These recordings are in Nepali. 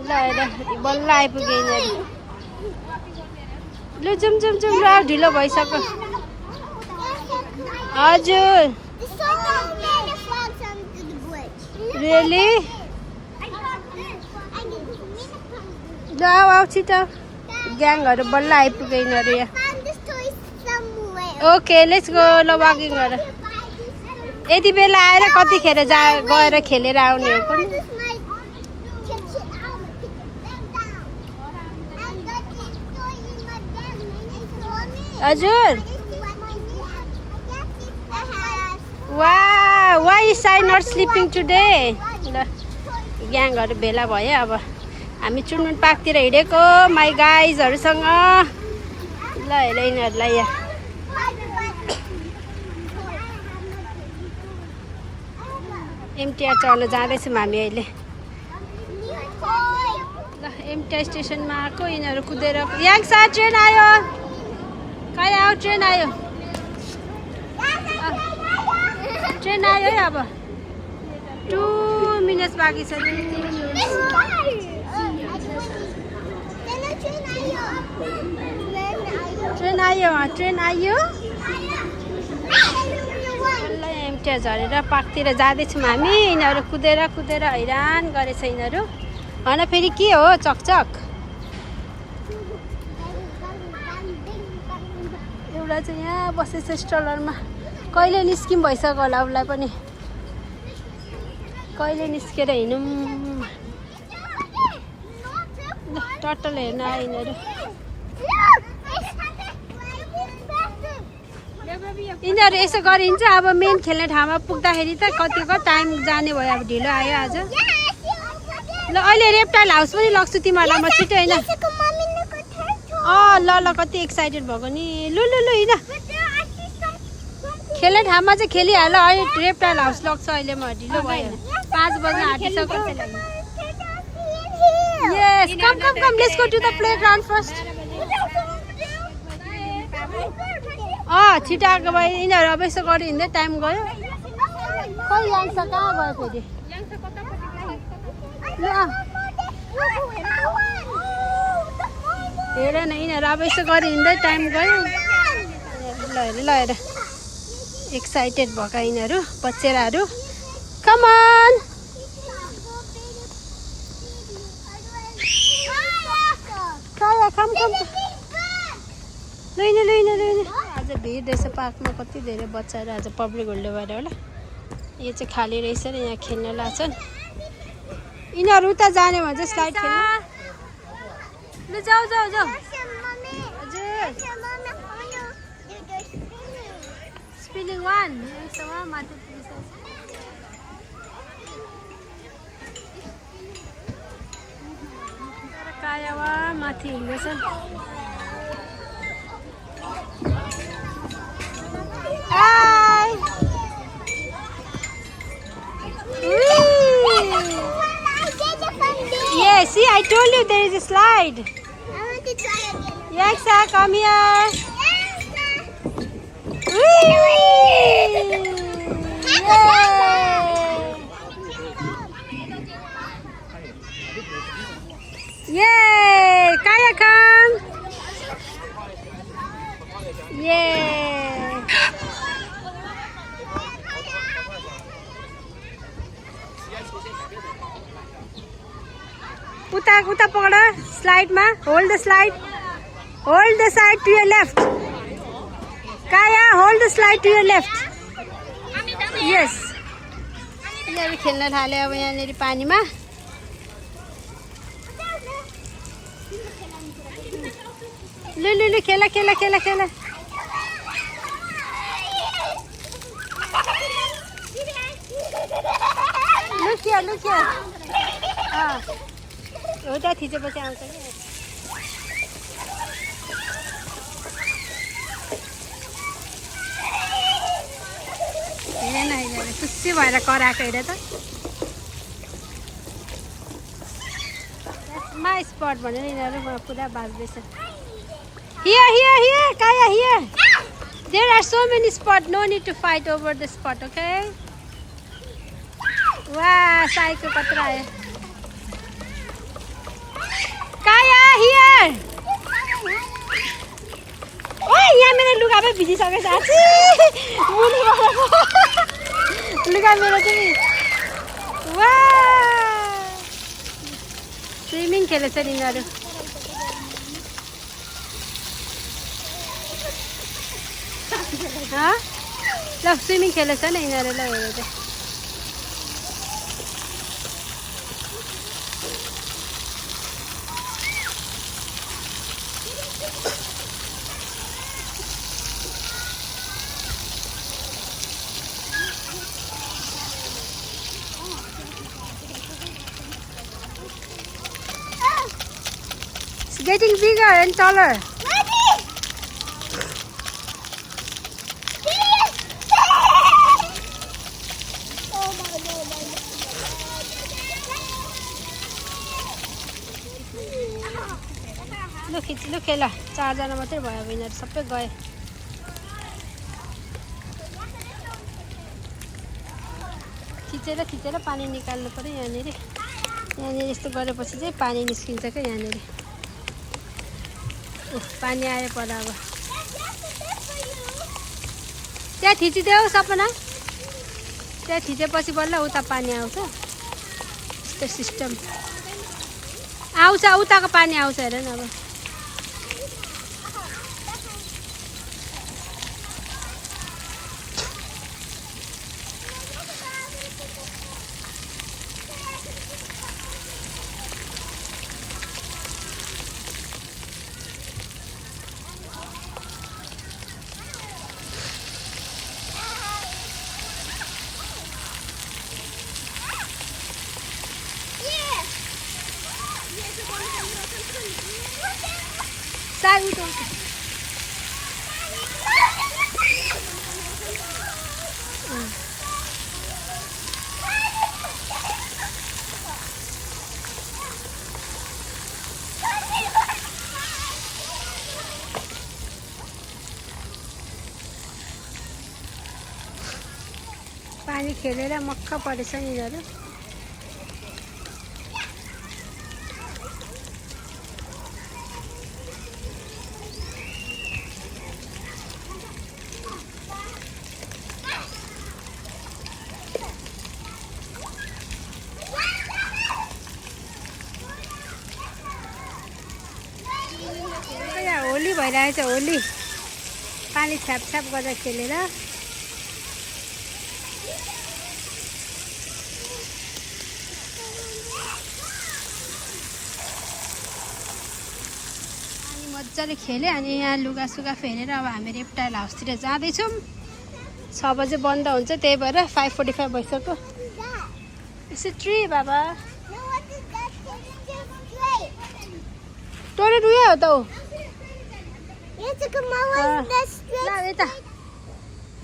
ल हेर बल्ल आइपुग्यो यिनीहरू लु जाउँ जाउँ जाउँ ल ढिलो भइसक्यो हजुर रियली ल आऊ छिटो ग्याङहरू बल्ल आइपुग्यो यिनीहरू यहाँ ओके लेट्स गो ल वाकिङ गर यति बेला आएर कतिखेर गएर खेलेर आउने हो पनि हजुर why is I not sleeping today ल ग्याङहरू भेला भयो अब हामी चुनमुन पार्कतिर हिँडेको माई गाइजहरूसँग ल हेर यिनीहरूलाई यहाँ एमटिआर चढ्न जाँदैछौँ हामी अहिले ल एमटिआर स्टेसनमा आएको यिनीहरू कुदेर यहाँ साथ ट्रेन आयो कहिले आयो ट्रेन आयो ट्रेन आयो है अब 2 मिनट्स बाँकी छ ट्रेन आयो एमटिआर झरेर पार्कतिर जाँदैछौँ हामी यिनीहरू कुदेर हैरान गरेछ यिनीहरू होइन फेरि के हो चकचक एउटा चाहिँ यहाँ बसेछ स्ट्रलरमा कहिले निस्किम भइसक्यो होला उसलाई पनि कहिले निस्केर हिँडौँ टटल हेर्न आयो यिनीहरू यिनीहरू यसो गरिन्छ अब मेन खेल्ने ठाउँमा पुग्दाखेरि त कतिको टाइम जाने भयो अब ढिलो आयो आज ल अहिले रेप्टाइल हाउस पनि लग्छु तिमीहरूलाई म छिटो होइन ल कति एक्साइटेड भएको नि लु हिँड खेल्ने ठाउँमा चाहिँ खेलिहाल अहिले रेप्टाइल हाउस लग्छ अहिले म ढिलो भयो 5 बज्न आँटिसक्यो yes come let's go to the playground first छिटो आएको भयो यिनीहरू अब यसो गरी हिँड्दै टाइम गयो खै याङ्स कहाँ गयो फेरि हेर न यिनीहरू अब यसो गरी हिँड्दै टाइम गयो ल हेर एक्साइटेड भएका यिनीहरू बच्चेराहरू कमान लैन आज भिड रहेछ पार्कमा कति धेरै बच्चाहरू आज पब्लिक होल्डे भएर होला यो चाहिँ खाली रहेछ र यहाँ खेल्न लाग्छन् यिनीहरू उता जाने भन्छ स्लाइड खेल्न ल जाऊ हजुर स्पिलिङ 1 माथि कायावा माथि हिँड्दैछन् Hi! Yeah, see, I told you there is a slide. I want to try again. Yaksa, come here. Yay! Kaya, come. Yay! उता पकड स्लाइडमा hold the slide to your left काया hold the slide to your left yes यिनीहरू खेल्न थाले अब यहाँनिर पानीमा लु खेल लुक्यो उता थिचेपछि आउँछ कि हेरेन खुसी भएर कराएको हेर त माई स्पट भनेर यिनीहरू पुरा बाँच्दैछ Here, Kaya, here. There are so many spots. No need to fight over the spot, okay? Wow, साईको कत्रा आयो भिजिसके साँच्ची मुनिबाट लुगा मेरो चाहिँ वा स्विमिङ खेलेछ नि यिनीहरू ल स्विमिङ खेलेछ नि यिनीहरू ल हेरेर चाहिँ getting bigger and taller. Look ल 4 जना मात्रै भयो अब यिनीहरू सबै गए खिचेर पानी निकाल्नु पर्यो यहाँनिर यस्तो गरेपछि चाहिँ पानी निस्किन्छ क्या यहाँनिर पानी आयो पर अब त्यहाँ थिचिदेऊ सपना त्यहाँ थिचेपछि बल्ल उता पानी आउँछ यस्तो सिस्टम आउँछ उताको पानी आउँछ हेर न अब पानी खेलेर मक्ख परेछ नि यिनीहरू होली भइरहेछ होली पानी छ्याप गरेर खेलेर मजाले खेल्यो अनि यहाँ लुगासुगा फेरेर अब हामी रेप्टाइल हाउसतिर जाँदैछौँ 6 बजे बन्द हुन्छ त्यही भएर 5:45 भइसक्यो इट्स अ ट्री बाबा टोइलेट उयो हो त यता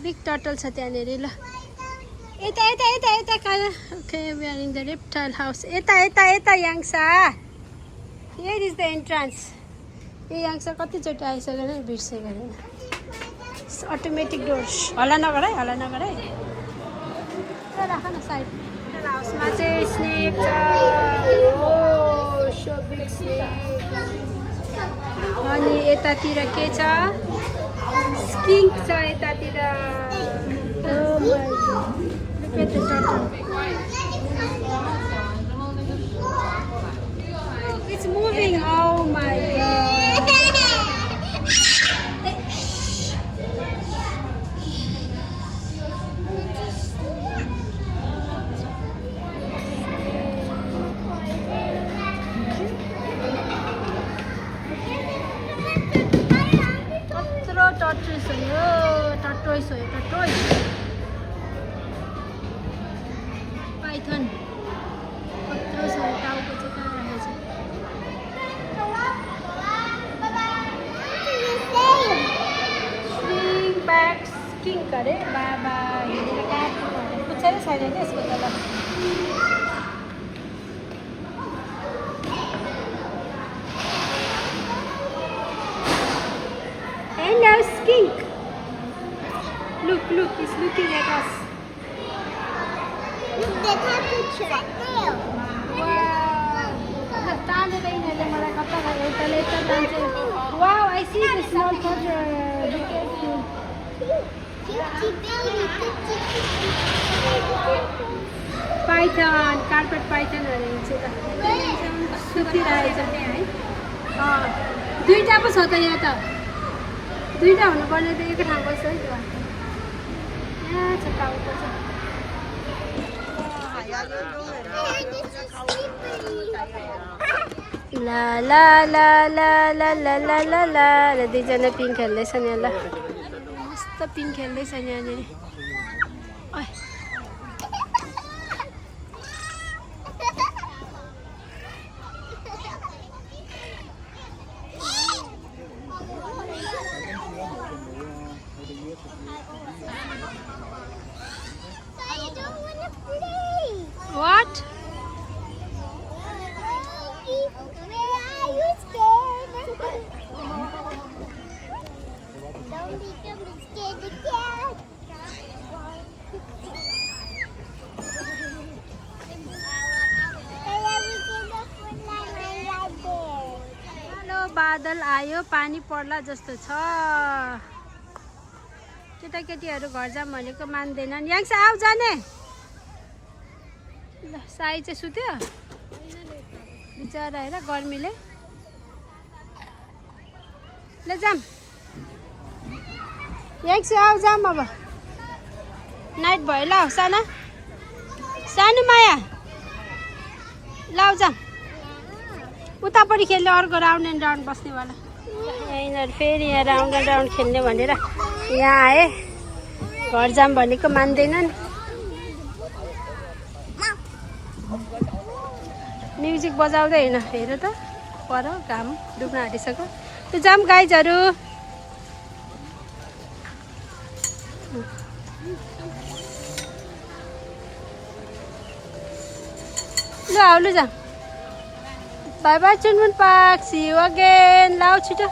बिग टर्टल छ त्यहाँनिर ल यता okay we are in the reptile house यता Yangsa here is the entrance ए याङ्सा कतिचोटि आइसकेर बिर्सेको अटोमेटिक डोर्स हल्ला नगर है राख न साइड हाउसमा चाहिँ स्नेक छ सो बिग स्नेक अनि यतातिर के छ स्किङ्क छ यतातिर it's moving oh my god tortoise python कत्रो छ टाउको चाहिँ कहाँ राखेको छ स्विङ ब्याक स्किङ अरे बाबा हिँडेर कहाँ पुच्छरै छैन नि यसको त Hello, skink. Look, he's looking at us. Look, the temperature right there. Wow. Wow, I see the small turtle. Be careful. Python carpet पाइथनहरू हुन्छ त सुतिरहेछ दुईवटा पो छ त यहाँ त दुईवटा हुनुपर्ने त एकै ठाउँ बस्छ है त यहाँ छ टाउको छ ला ला ला ला ला ला ला ला ला दुईजना पिङ खेल्दैछन् यहाँ ल मस्त पिङ खेल्दैछन् यहाँनिर What? Where are you scared? Don't become scared again. Hello बादल आयो पानी पर्ला जस्तो छ केटाकेटीहरू घर जाम भनेको मान्दैनन् यहाँ चाहिँ आऊ जाने ल साई चाहिँ सुत्यो बिचरा हेर गर्मीले ल जाम यहाँ चाहिँ आऊ जाम अब नाइट भयो ल साना सानो माया ल आऊ जाम उतापट्टि खेल्ने अर्को राउन्ड एन्ड राउन्ड बस्नेवाला यिनीहरू फेरि यहाँ राउन्ड एन्ड राउन्ड खेल्ने भनेर यहाँ आए घर जाम भनेको मान्दैनन् म्युजिक बजाउँदै होइन हेर त पर घाम डुब्न आँटिसक्यो त्यो जाम गाइजहरू ल आउनु जाम बाई बाई चुनमुन पार्क सी यु अगेन लाउ छिटो